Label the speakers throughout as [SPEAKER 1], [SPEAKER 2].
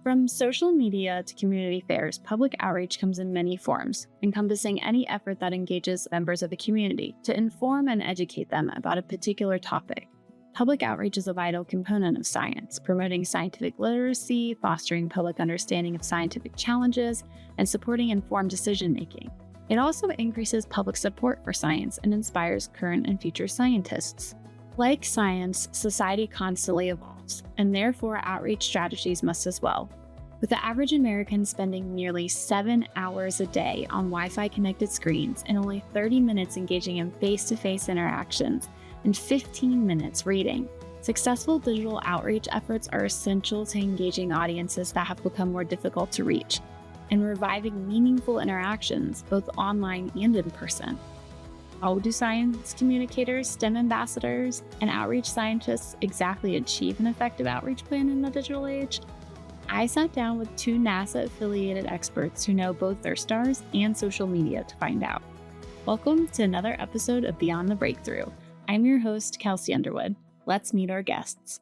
[SPEAKER 1] From social media to community fairs, public outreach comes in many forms, encompassing any effort that engages members of the community to inform and educate them about a particular topic. Public outreach is a vital component of science, promoting scientific literacy, fostering public understanding of scientific challenges, and supporting informed decision-making. It also increases public support for science and inspires current and future scientists. Like science, society constantly evolves, and therefore outreach strategies must as well. With the average American spending nearly 7 hours a day on Wi-Fi connected screens and only 30 minutes engaging in face-to-face interactions and 15 minutes reading, successful digital outreach efforts are essential to engaging audiences that have become more difficult to reach and reviving meaningful interactions both online and in person. How do science communicators, STEM ambassadors, and outreach scientists exactly achieve an effective outreach plan in the digital age? I sat down with two NASA-affiliated experts who know both their stars and social media to find out. Welcome to another episode of Beyond the Breakthrough. I'm your host, Kelsey Underwood. Let's meet our guests.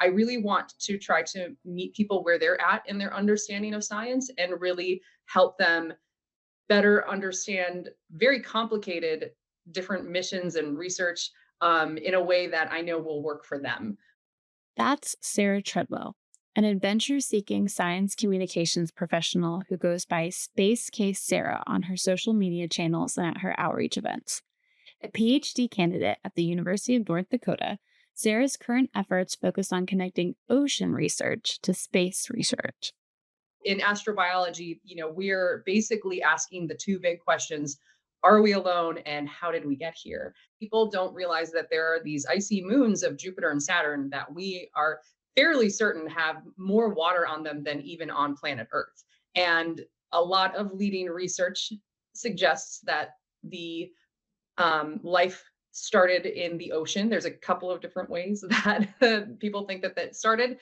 [SPEAKER 2] I really want to try to meet people where they're at in their understanding of science and really help them better understand very complicated different missions and research in a way that I know will work for them.
[SPEAKER 1] That's Sarah Treadwell, an adventure-seeking science communications professional who goes by Space Case Sarah on her social media channels and at her outreach events. A PhD candidate at the University of North Dakota, Sarah's current efforts focus on connecting ocean research to space research.
[SPEAKER 2] In astrobiology, we're basically asking the two big questions: are we alone and how did we get here? People don't realize that there are these icy moons of Jupiter and Saturn that we are fairly certain have more water on them than even on planet Earth. And a lot of leading research suggests that the life started in the ocean. There's a couple of different ways that people think that started.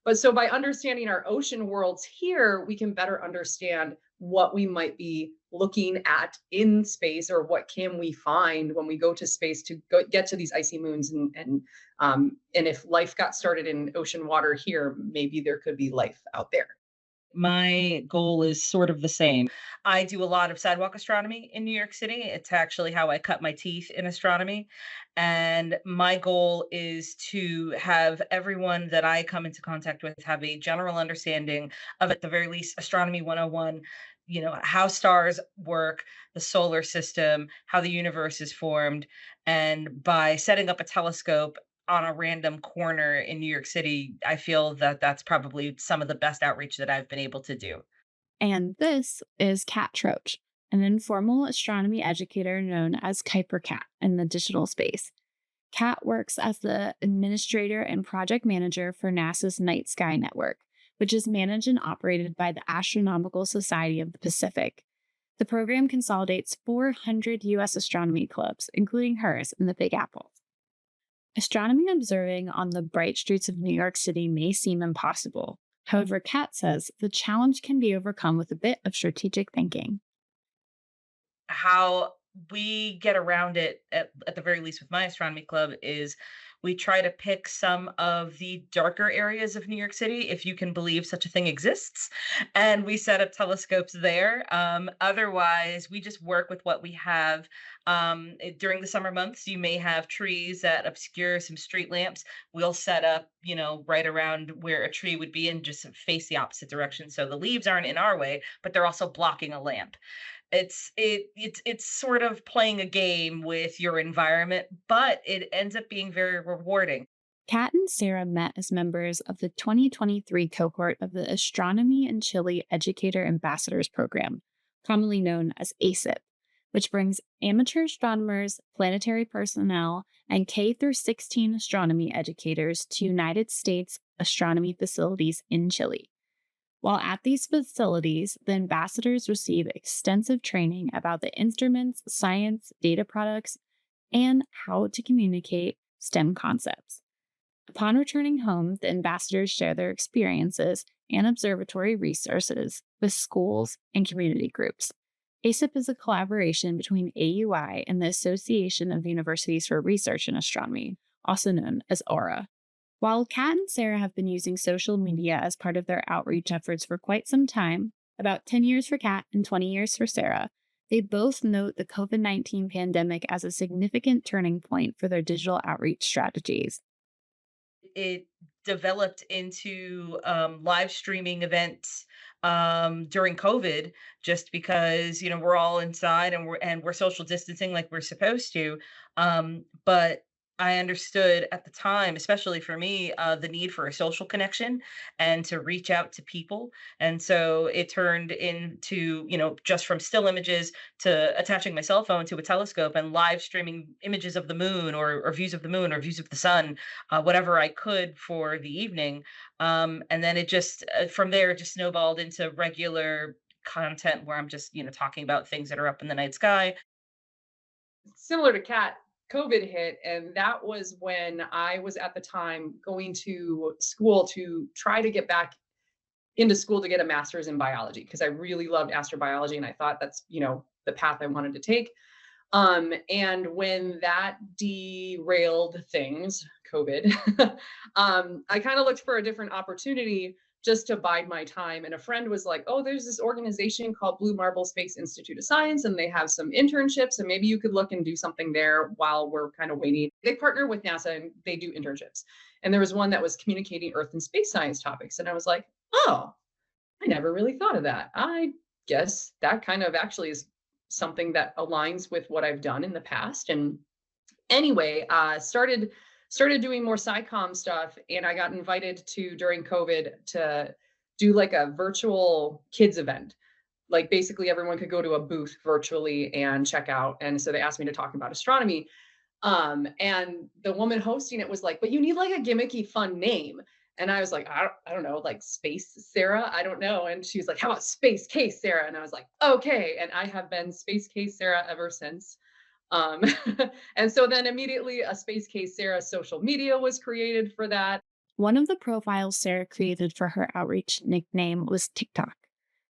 [SPEAKER 2] But so by understanding our ocean worlds here, we can better understand what we might be looking at in space, or what can we find when we go to space to get to these icy moons. And if life got started in ocean water here, maybe there could be life out there.
[SPEAKER 3] My goal is sort of the same. I do a lot of sidewalk astronomy in New York City. It's actually how I cut my teeth in astronomy. And my goal is to have everyone that I come into contact with have a general understanding of, at the very least, Astronomy 101, how stars work, the solar system, how the universe is formed. And by setting up a telescope on a random corner in New York City, I feel that that's probably some of the best outreach that I've been able to do.
[SPEAKER 1] And this is Kat Troach, an informal astronomy educator known as Kuiper Kat in the digital space. Kat works as the administrator and project manager for NASA's Night Sky Network, which is managed and operated by the Astronomical Society of the Pacific. The program consolidates 400 U.S. astronomy clubs, including hers in the Big Apple. Astronomy observing on the bright streets of New York City may seem impossible. However, Kat says the challenge can be overcome with a bit of strategic thinking.
[SPEAKER 3] How we get around it, at the very least with my astronomy club, is we try to pick some of the darker areas of New York City, if you can believe such a thing exists, and we set up telescopes there. Otherwise, we just work with what we have. During the summer months, you may have trees that obscure some street lamps. We'll set up, right around where a tree would be and just face the opposite direction, so the leaves aren't in our way, but they're also blocking a lamp. It's sort of playing a game with your environment, but it ends up being very rewarding.
[SPEAKER 1] Kat and Sarah met as members of the 2023 cohort of the Astronomy in Chile Educator Ambassadors Program, commonly known as ASIP, which brings amateur astronomers, planetary personnel, and K through 16 astronomy educators to United States astronomy facilities in Chile. While at these facilities, the ambassadors receive extensive training about the instruments, science, data products, and how to communicate STEM concepts. Upon returning home, the ambassadors share their experiences and observatory resources with schools and community groups. ASIP is a collaboration between AUI and the Association of Universities for Research in Astronomy, also known as AURA. While Kat and Sarah have been using social media as part of their outreach efforts for quite some time, about 10 years for Kat and 20 years for Sarah, they both note the COVID-19 pandemic as a significant turning point for their digital outreach strategies.
[SPEAKER 3] It developed into live streaming events during COVID, just because we're all inside and we're social distancing like we're supposed to. But I understood at the time, especially for me, the need for a social connection and to reach out to people. And so it turned into, just from still images to attaching my cell phone to a telescope and live streaming images of the moon, or views of the moon, or views of the sun, whatever I could for the evening. And then it just, from there, it just snowballed into regular content where I'm just, talking about things that are up in the night sky.
[SPEAKER 2] Similar to Kat, COVID hit, and that was when I was at the time going to school to try to get back into school to get a master's in biology because I really loved astrobiology and I thought that's, the path I wanted to take. And when that derailed things, COVID, I kind of looked for a different opportunity just to bide my time. And a friend was like, "Oh, there's this organization called Blue Marble Space Institute of Science, and they have some internships, and maybe you could look and do something there while we're kind of waiting." They partner with NASA and they do internships. And there was one that was communicating Earth and space science topics. And I was like, "Oh, I never really thought of that. I guess that kind of actually is something that aligns with what I've done in the past." And anyway, started doing more SciComm stuff, and I got invited to during COVID to do like a virtual kids event. Like basically everyone could go to a booth virtually and check out. And so they asked me to talk about astronomy. And the woman hosting it was like, "But you need like a gimmicky, fun name." And I was like, I don't know, like Space Sarah. I don't know. And she was like, "How about Space Case Sarah?" And I was like, "Okay." And I have been Space Case Sarah ever since. Um, and so then immediately a Space Case Sarah social media was created for that.
[SPEAKER 1] One of the profiles Sarah created for her outreach nickname was TikTok.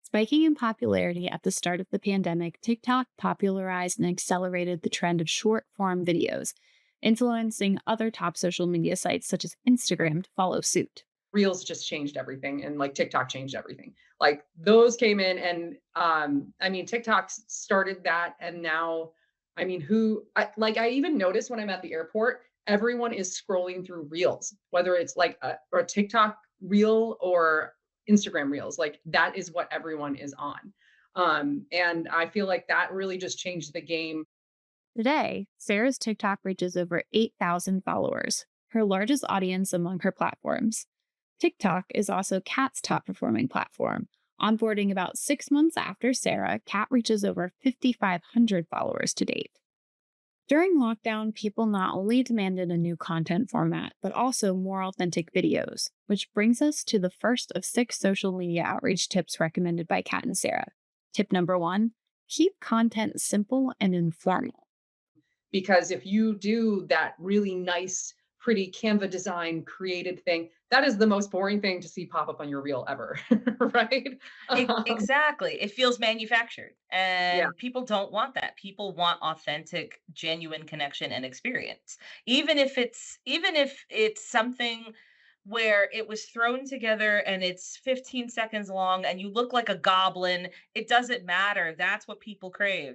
[SPEAKER 1] Spiking in popularity at the start of the pandemic, TikTok popularized and accelerated the trend of short form videos, influencing other top social media sites such as Instagram to follow suit.
[SPEAKER 2] Reels just changed everything, and like TikTok changed everything. Like those came in, and I mean TikTok started that, and now I mean I even notice when I'm at the airport, everyone is scrolling through Reels, whether it's like a TikTok reel or Instagram Reels. Like that is what everyone is on. And I feel like that really just changed the game.
[SPEAKER 1] Today, Sarah's TikTok reaches over 8,000 followers, her largest audience among her platforms. TikTok is also Kat's top performing platform. Onboarding about 6 months after Sarah, Kat reaches over 5,500 followers to date. During lockdown, people not only demanded a new content format, but also more authentic videos, which brings us to the first of 6 social media outreach tips recommended by Kat and Sarah. Tip number 1: keep content simple and informal.
[SPEAKER 2] Because if you do that really nice, pretty Canva design created thing, that is the most boring thing to see pop up on your reel ever, right?
[SPEAKER 3] Exactly. It feels manufactured,
[SPEAKER 2] Yeah.
[SPEAKER 3] and people don't want that. People want authentic, genuine connection and experience. Even if it's something where it was thrown together and it's 15 seconds long and you look like a goblin, it doesn't matter. That's what people crave.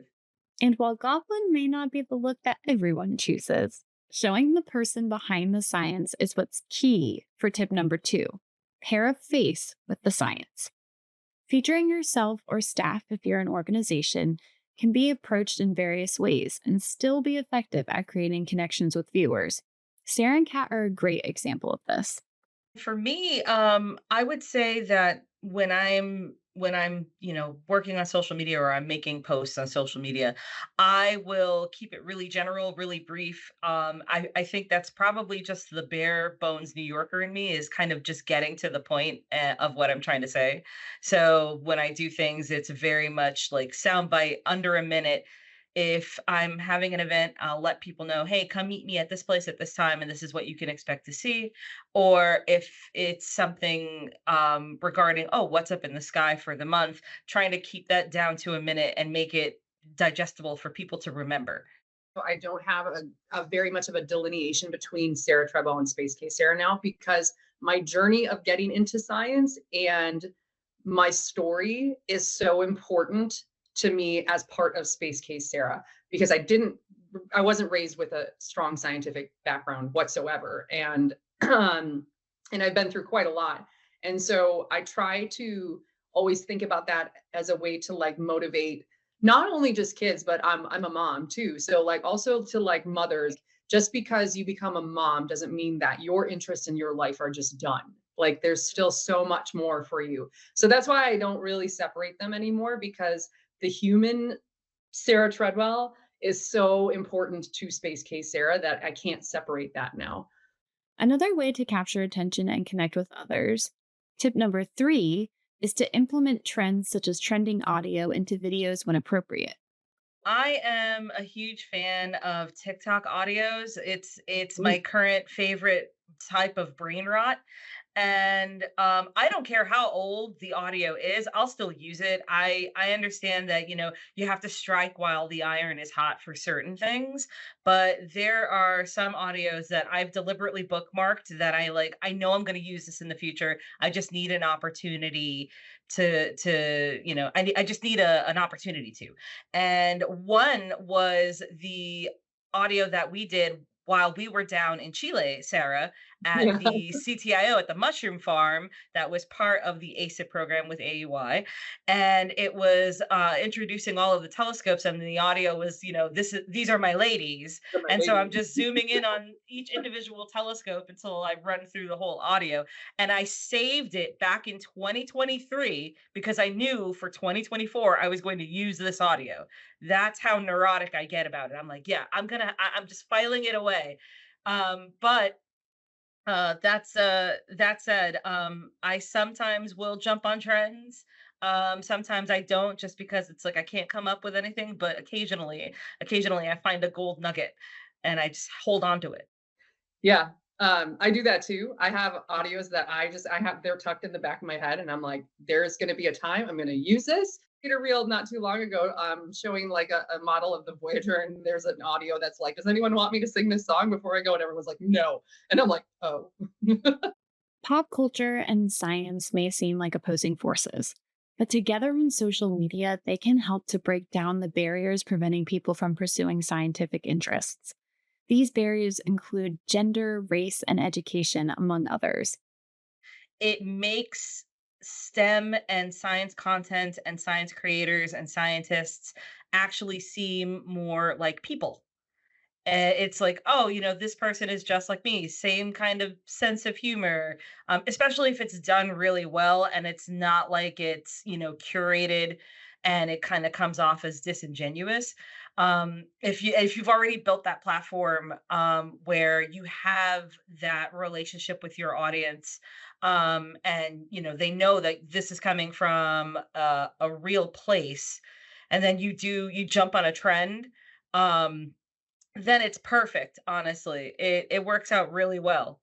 [SPEAKER 1] And while Goblin may not be the look that everyone chooses, showing the person behind the science is what's key for tip number 2: pair a face with the science. Featuring yourself or staff if you're an organization can be approached in various ways and still be effective at creating connections with viewers. Sarah and Kat are a great example of this.
[SPEAKER 3] For me, I would say that when I'm, working on social media or I'm making posts on social media, I will keep it really general, really brief. I think that's probably just the bare bones New Yorker in me, is kind of just getting to the point of what I'm trying to say. So when I do things, it's very much like soundbite, under a minute. If I'm having an event, I'll let people know, hey, come meet me at this place at this time, and this is what you can expect to see. Or if it's something regarding, oh, what's up in the sky for the month, trying to keep that down to a minute and make it digestible for people to remember.
[SPEAKER 2] So I don't have a very much of a delineation between Sarah Treadwell and Space Case Sarah now, because my journey of getting into science and my story is so important to me as part of Space Case Sarah, because I wasn't raised with a strong scientific background whatsoever. And I've been through quite a lot. And so I try to always think about that as a way to like motivate not only just kids, but I'm a mom too. So like also to like mothers, just because you become a mom doesn't mean that your interests in your life are just done. Like there's still so much more for you. So that's why I don't really separate them anymore, because the human Sarah Treadwell is so important to Space Case Sarah that I can't separate that now.
[SPEAKER 1] Another way to capture attention and connect with others. Tip number 3 is to implement trends such as trending audio into videos when appropriate.
[SPEAKER 3] I am a huge fan of TikTok audios. It's
[SPEAKER 2] Ooh,
[SPEAKER 3] my current favorite type of brain rot. And I don't care how old the audio is, I'll still use it. I understand that, you have to strike while the iron is hot for certain things, but there are some audios that I've deliberately bookmarked that I like. I know I'm going to use this in the future. I just need an opportunity I just need an opportunity to. And one was the audio that we did while we were down in Chile, Sarah, at
[SPEAKER 2] yeah.
[SPEAKER 3] the CTIO at the mushroom farm that was part of the ACIP program with AUI. And it was introducing all of the telescopes, and the audio was, these are my ladies.
[SPEAKER 2] My
[SPEAKER 3] And so I'm
[SPEAKER 2] lady.
[SPEAKER 3] just zooming in on each individual telescope until I run through the whole audio. And I saved it back in 2023 because I knew for 2024 I was going to use this audio. That's how neurotic I get about it. I'm like, yeah, I'm just filing it away. But that said, I sometimes will jump on trends. Sometimes I don't, just because it's like I can't come up with anything, but occasionally I find a gold nugget and I just hold on to it.
[SPEAKER 2] Yeah. I do that too. I have audios that I have, they're tucked in the back of my head, and I'm like, there's going to be a time I'm going to use this. Did a reel not too long ago, showing like a model of the Voyager, and there's an audio that's like, does anyone want me to sing this song before I go? And everyone's like, no. And I'm like, oh.
[SPEAKER 1] Pop culture and science may seem like opposing forces, but together on social media, they can help to break down the barriers preventing people from pursuing scientific interests. These barriers include gender, race, and education, among others.
[SPEAKER 3] It makes STEM and science content and science creators and scientists actually seem more like people. It's like, oh, this person is just like me, same kind of sense of humor, especially if it's done really well and it's not like it's, curated and it kind of comes off as disingenuous. If you've already built that platform where you have that relationship with your audience, and they know that this is coming from a real place, and then you jump on a trend. Um, then it's perfect, honestly. It works out really well,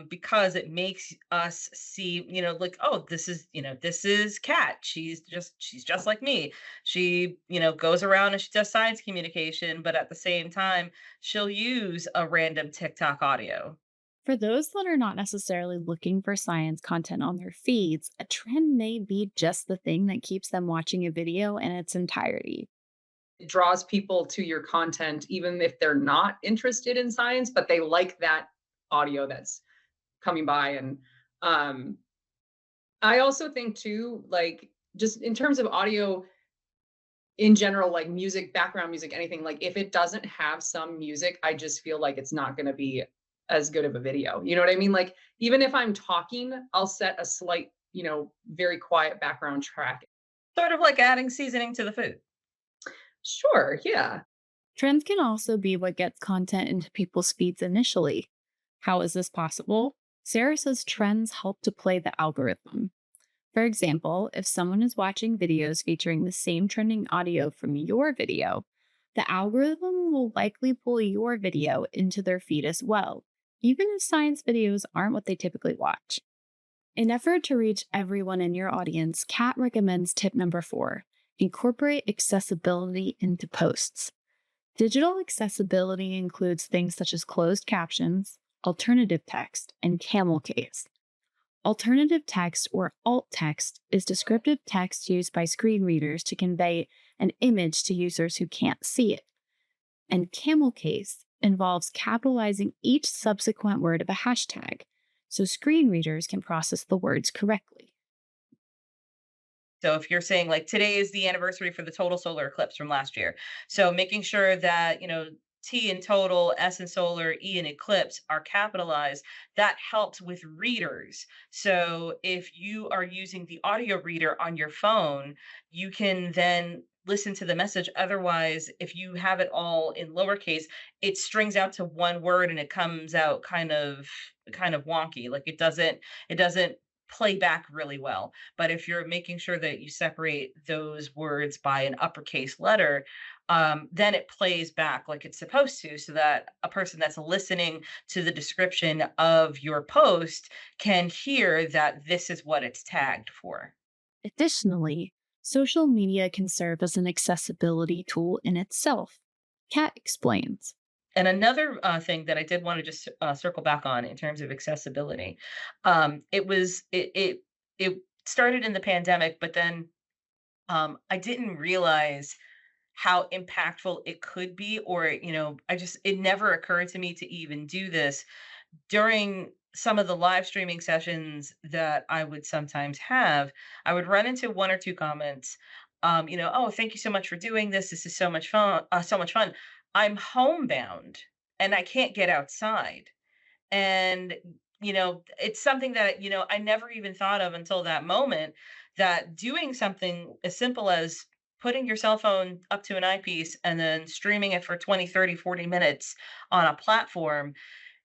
[SPEAKER 3] because it makes us see, like, oh, this is Kat. She's just like me. She, goes around and she does science communication, but at the same time, she'll use a random TikTok audio.
[SPEAKER 1] For those that are not necessarily looking for science content on their feeds, a trend may be just the thing that keeps them watching a video in its entirety.
[SPEAKER 2] It draws people to your content, even if they're not interested in science, but they like that audio that's coming by. And um, I also think too, like just in terms of audio in general, like music, background music, anything, like if it doesn't have some music, I just feel like it's not going to be as good of a video. You know what I mean? Like even if I'm talking, I'll set a slight, very quiet background track.
[SPEAKER 3] Sort of like adding seasoning to the food.
[SPEAKER 2] Sure, yeah.
[SPEAKER 1] Trends can also be what gets content into people's feeds initially. How is this possible? Sarah says trends help to play the algorithm. For example, if someone is watching videos featuring the same trending audio from your video, the algorithm will likely pull your video into their feed as well, even if science videos aren't what they typically watch. In effort to reach everyone in your audience, Kat recommends tip number 4: incorporate accessibility into posts. Digital accessibility includes things such as closed captions, alternative text, and camel case. Alternative text or alt text is descriptive text used by screen readers to convey an image to users who can't see it. And camel case involves capitalizing each subsequent word of a hashtag so screen readers can process the words correctly.
[SPEAKER 3] So if you're saying like today is the anniversary for the total solar eclipse from last year. So making sure that, T in total, S in solar, E in eclipse are capitalized, that helps with readers. So if you are using the audio reader on your phone, you can then listen to the message. Otherwise, if you have it all in lowercase, it strings out to one word and it comes out kind of wonky. Like it doesn't play back really well. But if you're making sure that you separate those words by an uppercase letter, then it plays back like it's supposed to, so that a person that's listening to the description of your post can hear that this is what it's tagged for.
[SPEAKER 1] Additionally, social media can serve as an accessibility tool in itself. Kat explains.
[SPEAKER 3] And another thing that I did want to just circle back on in terms of accessibility, it started in the pandemic, but then I didn't realize how impactful it could be, or it never occurred to me to even do this during some of the live streaming sessions that I would sometimes have. I would run into one or two comments, oh, thank you so much for doing this. This is so much fun. So much fun. I'm homebound and I can't get outside. And, it's something that, I never even thought of until that moment, that doing something as simple as putting your cell phone up to an eyepiece and then streaming it for 20, 30, 40 minutes on a platform,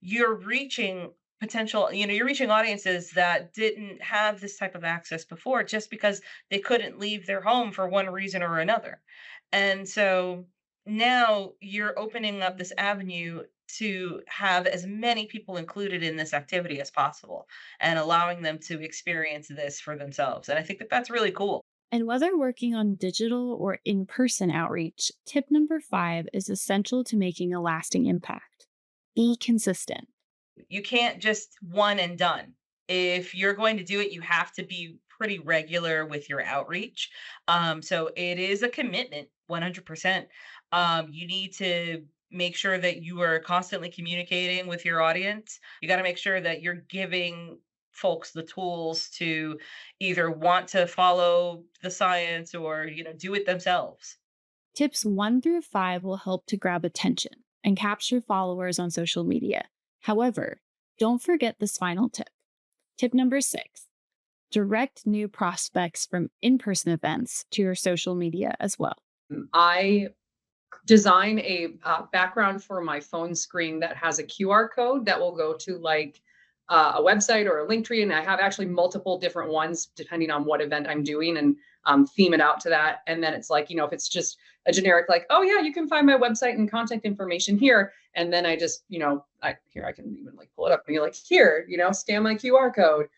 [SPEAKER 3] you're reaching you're reaching audiences that didn't have this type of access before, just because they couldn't leave their home for one reason or another. And so now you're opening up this avenue to have as many people included in this activity as possible and allowing them to experience this for themselves. And I think that that's really cool.
[SPEAKER 1] And whether working on digital or in person outreach, tip number 5 is essential to making a lasting impact. Be consistent.
[SPEAKER 3] You can't just one and done. If you're going to do it, you have to be pretty regular with your outreach. So it is a commitment, 100%. You need to make sure that you are constantly communicating with your audience. You got to make sure that you're giving folks the tools to either want to follow the science or, do it themselves.
[SPEAKER 1] Tips 1 through 5 will help to grab attention and capture followers on social media. However, don't forget this final tip. Tip number 6, direct new prospects from in person events to your social media as well.
[SPEAKER 2] I design a background for my phone screen that has a QR code that will go to like a website or a link tree. And I have actually multiple different ones depending on what event I'm doing, and theme it out to that. And then it's like, if it's just a generic, like, oh yeah, you can find my website and contact information here. And then I just, I can even like pull it up and be like, here, scan my QR code.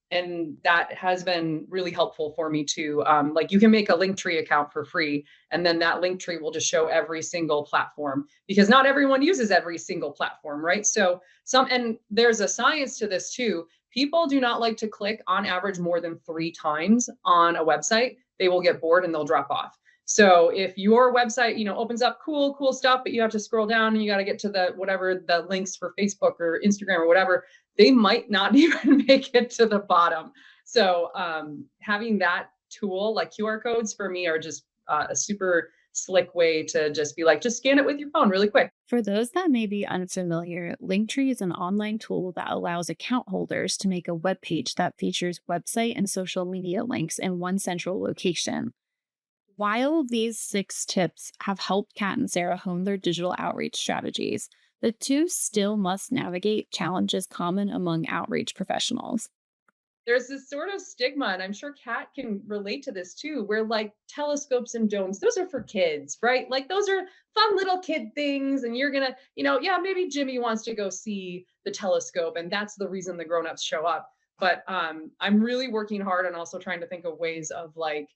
[SPEAKER 2] And that has been really helpful for me too. Like you can make a Linktree account for free, and then that Linktree will just show every single platform, because not everyone uses every single platform, right? So and there's a science to this too. People do not like to click on average more than 3 times on a website. They will get bored and they'll drop off. So if your website, opens up cool stuff, but you have to scroll down and you got to get to the links for Facebook or Instagram or whatever, they might not even make it to the bottom. So having that tool like QR codes for me are just a super slick way to just be like, just scan it with your phone really quick.
[SPEAKER 1] For those that may be unfamiliar, Linktree is an online tool that allows account holders to make a web page that features website and social media links in one central location. While these 6 tips have helped Kat and Sarah hone their digital outreach strategies, the two still must navigate challenges common among outreach professionals.
[SPEAKER 2] There's this sort of stigma, and I'm sure Kat can relate to this too, where like telescopes and domes, those are for kids, right? Like those are fun little kid things. And you're gonna, yeah, maybe Jimmy wants to go see the telescope, and that's the reason the grown-ups show up. But I'm really working hard on also trying to think of ways of like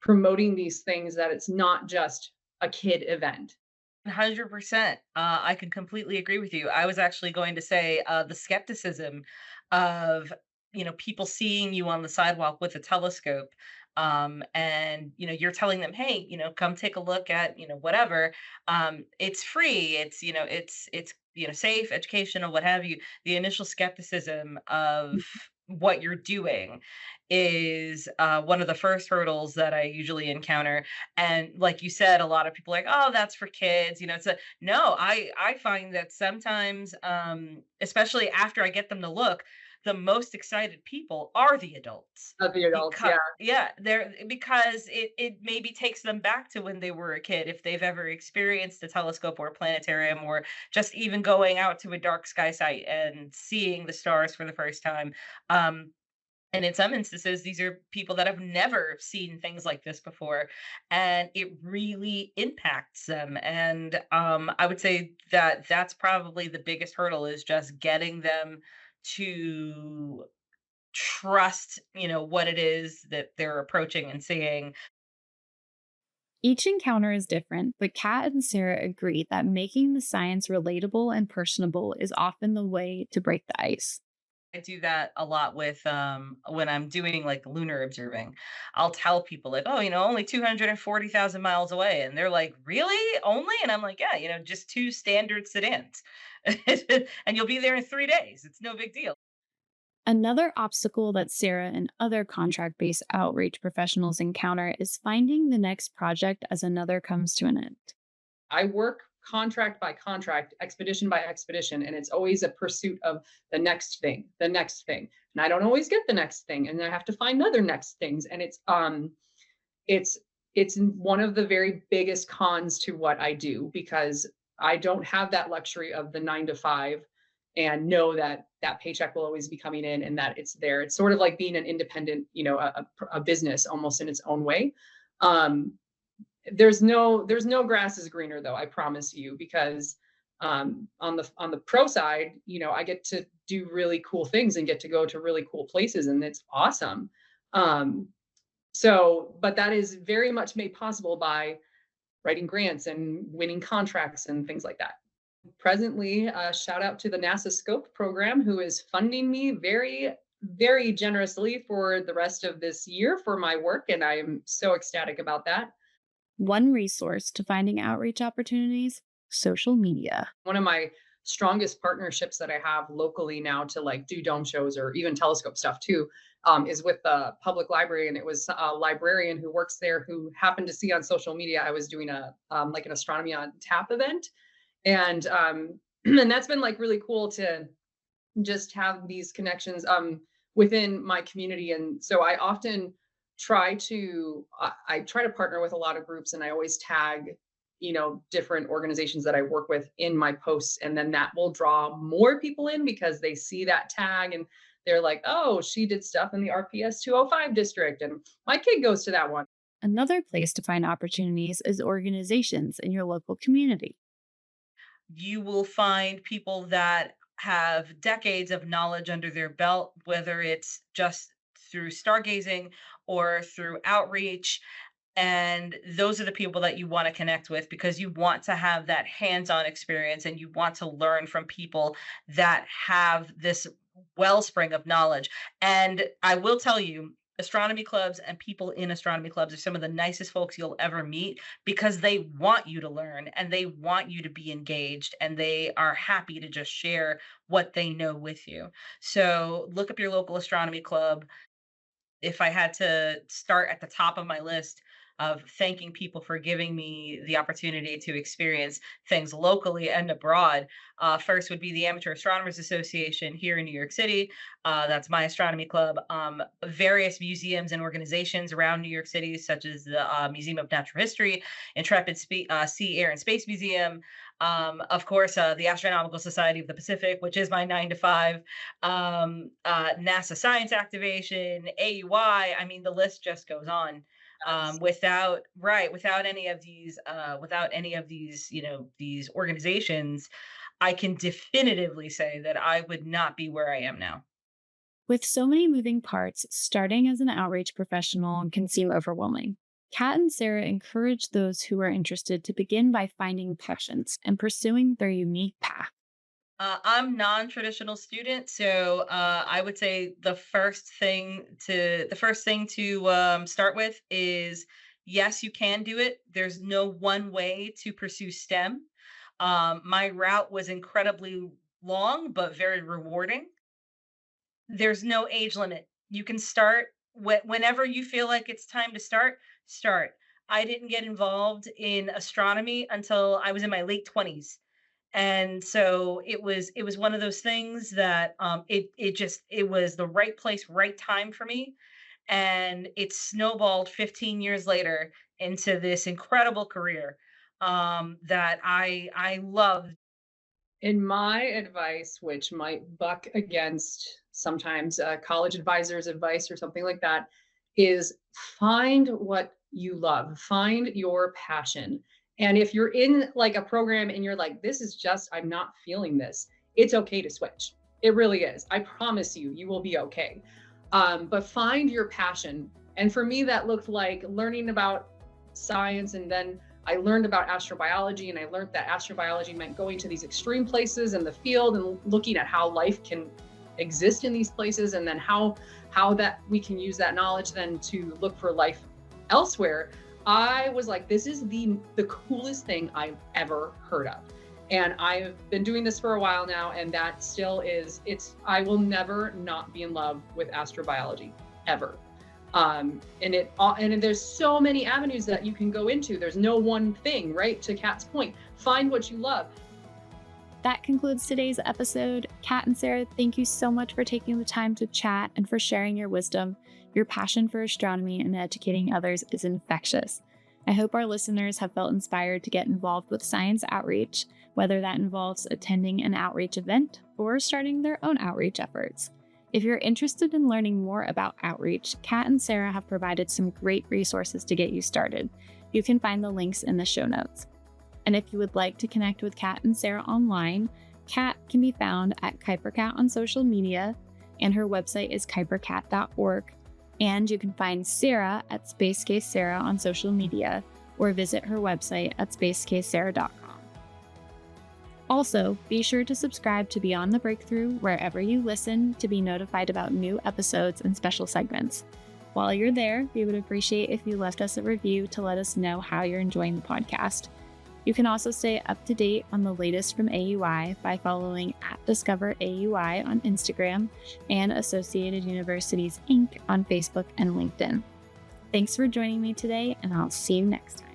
[SPEAKER 2] promoting these things, that it's not just a kid event.
[SPEAKER 3] 100%. I can completely agree with you. I was actually going to say the skepticism of, people seeing you on the sidewalk with a telescope. And you're telling them, hey, come take a look at, whatever. It's free. It's safe, educational, what have you. The initial skepticism of what you're doing is one of the first hurdles that I usually encounter. And like you said, a lot of people are like, oh, that's for kids. It's a no, I find that sometimes, especially after I get them to look, the most excited people are the adults.
[SPEAKER 2] Of the adults,
[SPEAKER 3] Because
[SPEAKER 2] yeah.
[SPEAKER 3] yeah, they're because it maybe takes them back to when they were a kid, if they've ever experienced a telescope or a planetarium, or just even going out to a dark sky site and seeing the stars for the first time. Um, and in some instances, these are people that have never seen things like this before, and it really impacts them. And I would say that that's probably the biggest hurdle, is just getting them to trust, what it is that they're approaching and seeing.
[SPEAKER 1] Each encounter is different, but Kat and Sarah agree that making the science relatable and personable is often the way to break the ice.
[SPEAKER 3] I do that a lot with when I'm doing like lunar observing. I'll tell people like, "Oh, only 240,000 miles away." And they're like, "Really? Only?" And I'm like, "Yeah, just two standard sedans." And you'll be there in 3 days. It's no big deal.
[SPEAKER 1] Another obstacle that Sarah and other contract based outreach professionals encounter is finding the next project as another comes to an end.
[SPEAKER 2] I work contract by contract, expedition by expedition, and it's always a pursuit of the next thing, the next thing. And I don't always get the next thing, and I have to find other next things. And it's it's one of the very biggest cons to what I do, because I don't have that luxury of the 9 to 5 and know that that paycheck will always be coming in and that it's there. It's sort of like being an independent, a business almost in its own way. Um, there's no grass is greener though, I promise you, because on the pro side, I get to do really cool things and get to go to really cool places, and it's awesome. um but that is very much made possible by writing grants and winning contracts and things like that. Presently, shout out to the NASA Scope program, who is funding me very, very generously for the rest of this year for my work, and I am so ecstatic about that.
[SPEAKER 1] One resource to finding outreach opportunities: social media.
[SPEAKER 2] One of my strongest partnerships that I have locally now to like do dome shows or even telescope stuff too, is with the public library. And it was a librarian who works there who happened to see on social media I was doing a like an astronomy on tap event, and and that's been like really cool to just have these connections within my community. And so I often I try to partner with a lot of groups, and I always tag different organizations that I work with in my posts, and then that will draw more people in because they see that tag and they're like, oh, she did stuff in the RPS 205 district and my kid goes to that one.
[SPEAKER 1] Another place to find opportunities is organizations in your local community.
[SPEAKER 3] You will find people that have decades of knowledge under their belt, whether it's just through stargazing or through outreach. And those are the people that you want to connect with, because you want to have that hands on experience and you want to learn from people that have this wellspring of knowledge. And I will tell you, astronomy clubs and people in astronomy clubs are some of the nicest folks you'll ever meet, because they want you to learn and they want you to be engaged and they are happy to just share what they know with you. So look up your local astronomy club. If I had to start at the top of my list of thanking people for giving me the opportunity to experience things locally and abroad, first would be the Amateur Astronomers Association here in New York City. That's my astronomy club. Various museums and organizations around New York City, such as the Museum of Natural History, Intrepid Sea, Air, and Space Museum. Of course, the Astronomical Society of the Pacific, which is my 9 to 5, NASA Science Activation, AUI. I mean, the list just goes on.
[SPEAKER 2] Yes.
[SPEAKER 3] Without any of these, these organizations, I can definitively say that I would not be where I am now.
[SPEAKER 1] With so many moving parts, starting as an outreach professional can seem overwhelming. Kat and Sarah encourage those who are interested to begin by finding passions and pursuing their unique path.
[SPEAKER 3] I'm non-traditional student, so I would say the first thing to start with is yes, you can do it. There's no one way to pursue STEM. My route was incredibly long, but very rewarding. There's no age limit. You can start whenever you feel like it's time to start. Start. I didn't get involved in astronomy until I was in my late 20s, and so it was one of those things that it was the right place, right time for me, and it snowballed 15 years later into this incredible career that I love.
[SPEAKER 2] In my advice, which might buck against sometimes college advisors' advice or something like that, is find what you love, find your passion. And if you're in like a program and you're like, this is just, I'm not feeling this, it's okay to switch. It really is. I promise you, you will be okay. But find your passion. And for me, that looked like learning about science, and then I learned about astrobiology, and I learned that astrobiology meant going to these extreme places in the field and looking at how life can exist in these places, and then how that we can use that knowledge then to look for life elsewhere. I was like, this is the coolest thing I've ever heard of. And I've been doing this for a while now, and that still is, I will never not be in love with astrobiology, ever. And there's so many avenues that you can go into. There's no one thing, right? To Kat's point, find what you love.
[SPEAKER 1] That concludes today's episode. Kat and Sarah, thank you so much for taking the time to chat and for sharing your wisdom. Your passion for astronomy and educating others is infectious. I hope our listeners have felt inspired to get involved with science outreach, whether that involves attending an outreach event or starting their own outreach efforts. If you're interested in learning more about outreach, Kat and Sarah have provided some great resources to get you started. You can find the links in the show notes. And if you would like to connect with Kat and Sarah online, Kat can be found at KuiperCat on social media, and her website is kuipercat.org. And you can find Sarah at Space Case Sarah on social media, or visit her website at spacecasesarah.com. Also, be sure to subscribe to Beyond the Breakthrough wherever you listen to be notified about new episodes and special segments. While you're there, we would appreciate if you left us a review to let us know how you're enjoying the podcast. You can also stay up to date on the latest from AUI by following @DiscoverAUI on Instagram and Associated Universities Inc. on Facebook and LinkedIn. Thanks for joining me today, and I'll see you next time.